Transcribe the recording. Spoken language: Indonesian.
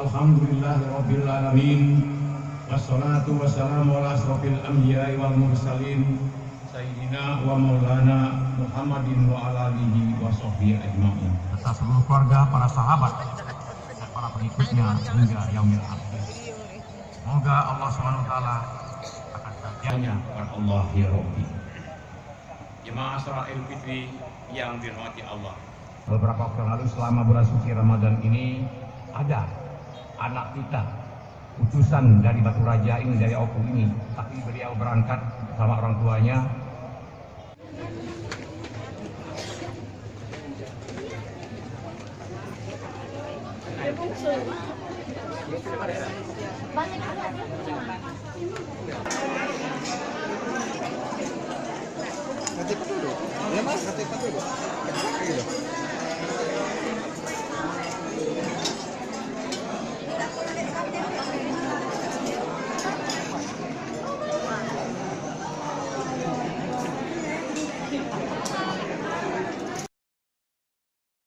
Alhamdulillahirabbil alamin. Wassalatu wassalamu ala asrofil anbiya'i wal mursalin Sayyidina wa maulana Muhammadin wa ala alihi wa sahbihi ajma'in. Serta seluruh keluarga, para sahabat, dan para pengikutnya hingga yaumil akhir. Semoga Allah SWT akan Hanya kepada Allah ya Rabbi. Jemaah Salat Idul Fitri yang dirahmati Allah. Beberapa waktu lalu selama bulan suci Ramadan ini ada anak kita utusan dari Batu Raja ini, dari Oku ini, tapi beliau berangkat sama orang tuanya. Ngetik dulu. Ya Mas, ngetik dulu.